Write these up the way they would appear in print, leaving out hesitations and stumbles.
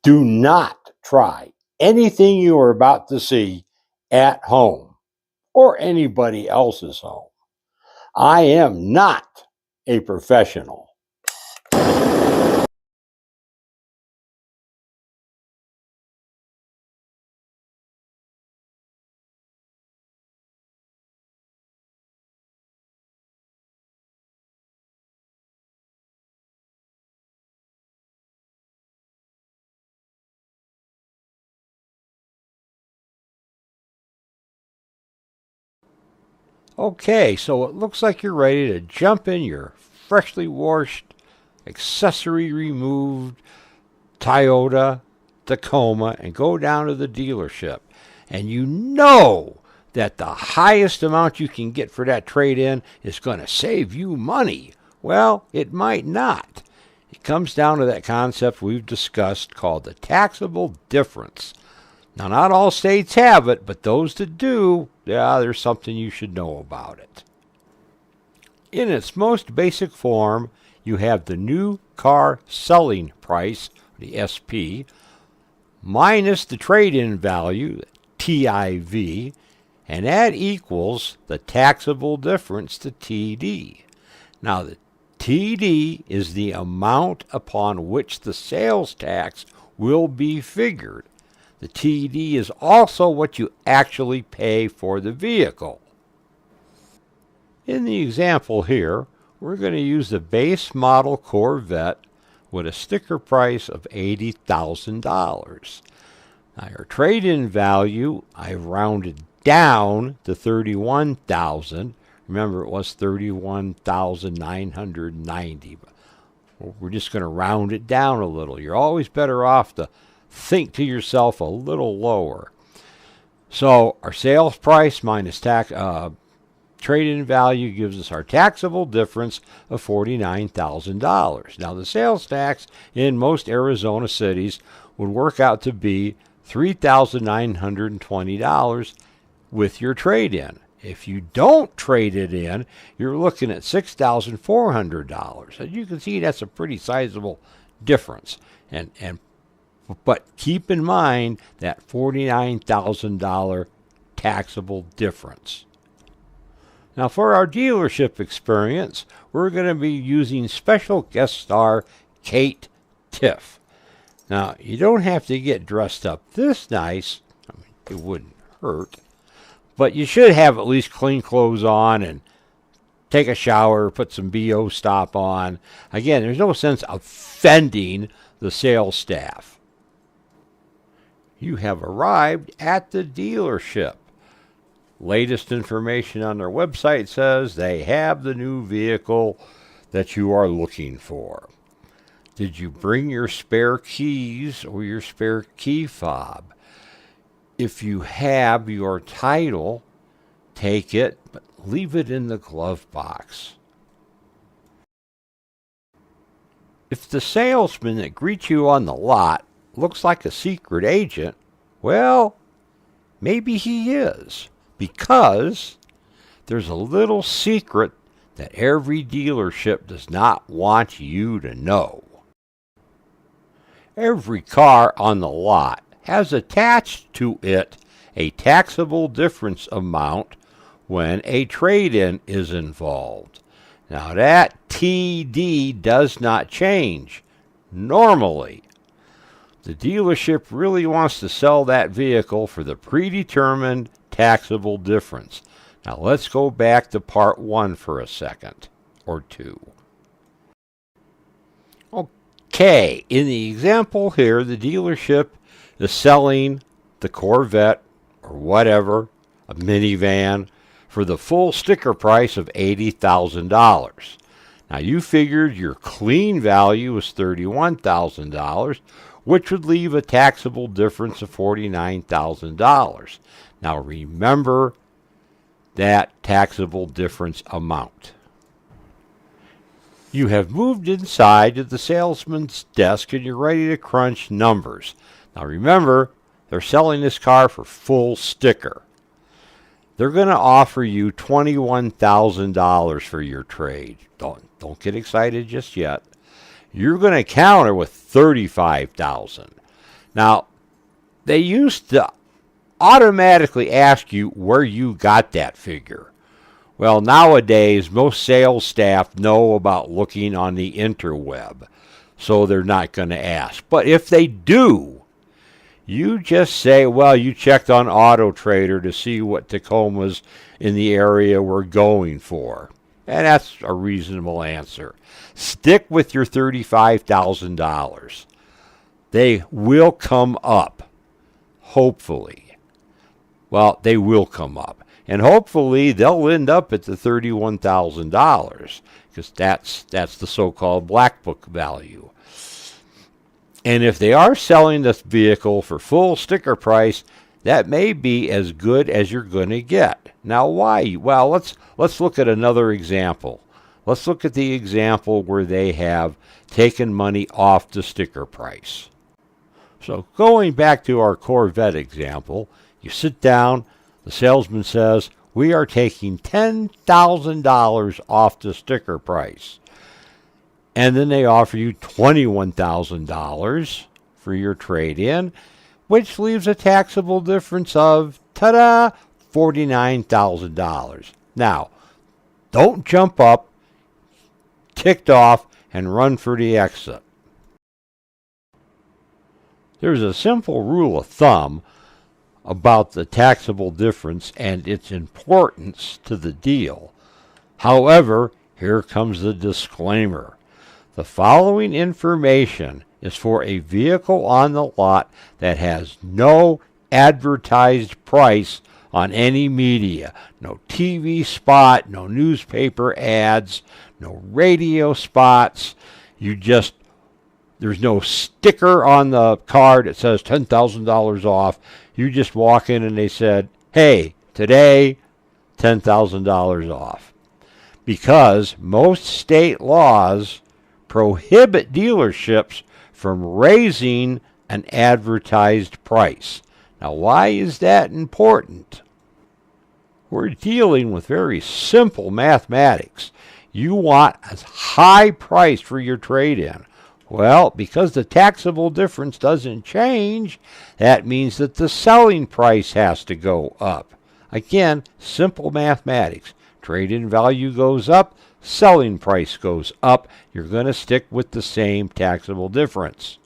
Do not try anything you are about to see at home or anybody else's home. I am not a professional. Okay, so it looks like you're ready to jump in your freshly washed, accessory removed Toyota Tacoma and go down to the dealership. And you know that the highest amount you can get for that trade-in is going to save you money. Well, it might not. It comes down to that concept we've discussed called the taxable difference. Now, not all states have it, but those that do, yeah, there's something you should know about it. In its most basic form, you have the new car selling price, the SP, minus the trade-in value, TIV, and that equals the taxable difference, the TD. Now, the TD is the amount upon which the sales tax will be figured. The TD is also what you actually pay for the vehicle. In the example here, we're going to use the base model Corvette with a sticker price of $80,000. Now, your trade-in value, I rounded down to $31,000. Remember, it was $31,990. We're just going to round it down a little. You're always better off to think to yourself a little lower. So our sales price minus trade-in value gives us our taxable difference of $49,000. Now, the sales tax in most Arizona cities would work out to be $3,920 with your trade-in. If you don't trade it in, you're looking at $6,400. And you can see that's a pretty sizable difference. But keep in mind that $49,000 taxable difference. Now, for our dealership experience, we're going to be using special guest star Kate Tiff. Now, you don't have to get dressed up this nice. I mean, it wouldn't hurt. But you should have at least clean clothes on and take a shower, put some BO stop on. Again, there's no sense offending the sales staff. You have arrived at the dealership. Latest information on their website says they have the new vehicle that you are looking for. Did you bring your spare keys or your spare key fob? If you have your title, take it, but leave it in the glove box. If the salesman that greets you on the lot looks like a secret agent, well, maybe he is, because there's a little secret that every dealership does not want you to know. Every car on the lot has attached to it a taxable difference amount when a trade-in is involved. Now, that TD does not change normally. The dealership really wants to sell that vehicle for the predetermined taxable difference. Now, let's go back to part one for a second or two. Okay, in the example here, the dealership is selling the Corvette or whatever, a minivan, for the full sticker price of $80,000. Now, you figured your clean value was $31,000, which would leave a taxable difference of $49,000. Now, remember that taxable difference amount. You have moved inside to the salesman's desk and you're ready to crunch numbers. Now, remember, they're selling this car for full sticker. They're going to offer you $21,000 for your trade. Don't get excited just yet. You're going to counter with $35,000. Now, they used to automatically ask you where you got that figure. Well, nowadays, most sales staff know about looking on the interweb, so they're not going to ask. But if they do, you just say, well, you checked on Auto Trader to see what Tacomas in the area were going for. And that's a reasonable answer. Stick with your $35,000. They will come up, hopefully. Well, they will come up. And hopefully they'll end up at the $31,000 because that's the so-called black book value. And if they are selling this vehicle for full sticker price, that may be as good as you're going to get. Now, why? Well, let's look at another example. Let's look at the example where they have taken money off the sticker price. So going back to our Corvette example, you sit down, the salesman says, we are taking $10,000 off the sticker price. And then they offer you $21,000 for your trade-in, which leaves a taxable difference of, ta-da, $49,000. Now, don't jump up, ticked off, and run for the exit. There's a simple rule of thumb about the taxable difference and its importance to the deal. However, here comes the disclaimer. The following information is for a vehicle on the lot that has no advertised price on any media. No TV spot, no newspaper ads, no radio spots. There's no sticker on the car that says $10,000 off. You just walk in and they said, hey, today, $10,000 off. Because most state laws prohibit dealerships from raising an advertised price. Now, why is that important? We're dealing with very simple mathematics. You want a high price for your trade-in. Well, because the taxable difference doesn't change, that means that the selling price has to go up. Again, simple mathematics. Trade-in value goes up, selling price goes up. You're going to stick with the same taxable difference.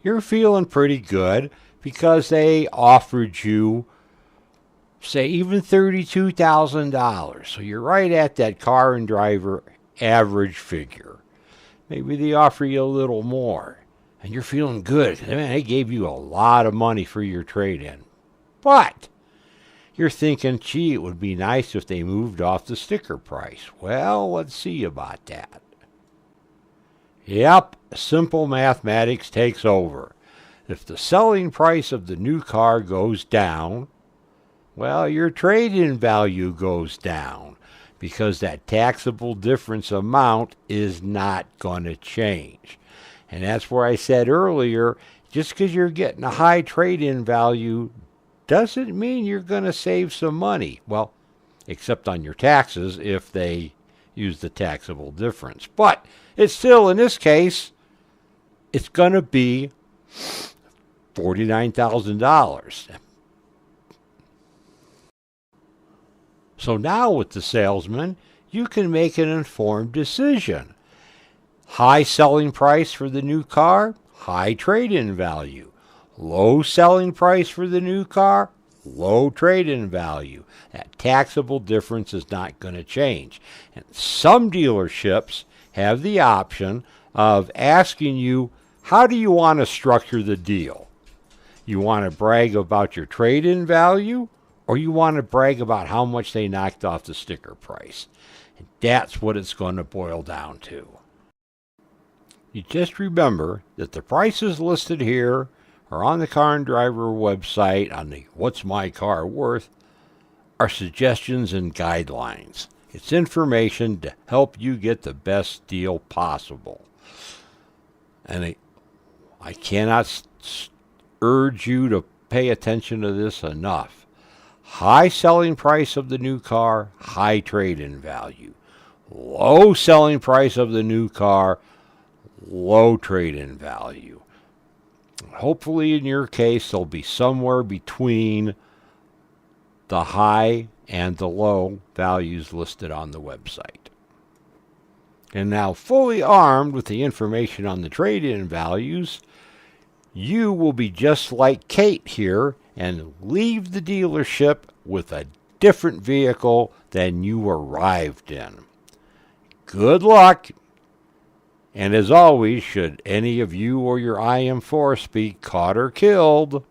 You're feeling pretty good because they offered you, say, even $32,000. So you're right at that car and driver average figure. Maybe they offer you a little more, and you're feeling good. Man, they gave you a lot of money for your trade-in. But you're thinking, gee, it would be nice if they moved off the sticker price. Well, let's see about that. Yep, simple mathematics takes over. If the selling price of the new car goes down, well, your trade-in value goes down, because that taxable difference amount is not going to change. And that's where I said earlier, just because you're getting a high trade-in value doesn't mean you're going to save some money. Well, except on your taxes if they use the taxable difference. But it's still, in this case, it's going to be $49,000. So now with the salesman, you can make an informed decision. High selling price for the new car, high trade-in value. Low selling price for the new car, low trade-in value. That taxable difference is not going to change. And some dealerships have the option of asking you, how do you want to structure the deal? You want to brag about your trade-in value, or you want to brag about how much they knocked off the sticker price? And that's what it's going to boil down to. You just remember that the prices listed here or on the Car and Driver website on the What's My Car Worth are suggestions and guidelines. It's information to help you get the best deal possible. And I cannot urge you to pay attention to this enough. High selling price of the new car, high trade-in value. Low selling price of the new car, low trade-in value. Hopefully, in your case, they'll be somewhere between the high and the low values listed on the website. And now, fully armed with the information on the trade-in values, you will be just like Kate here and leave the dealership with a different vehicle than you arrived in. Good luck! And as always, should any of you or your IM Force be caught or killed,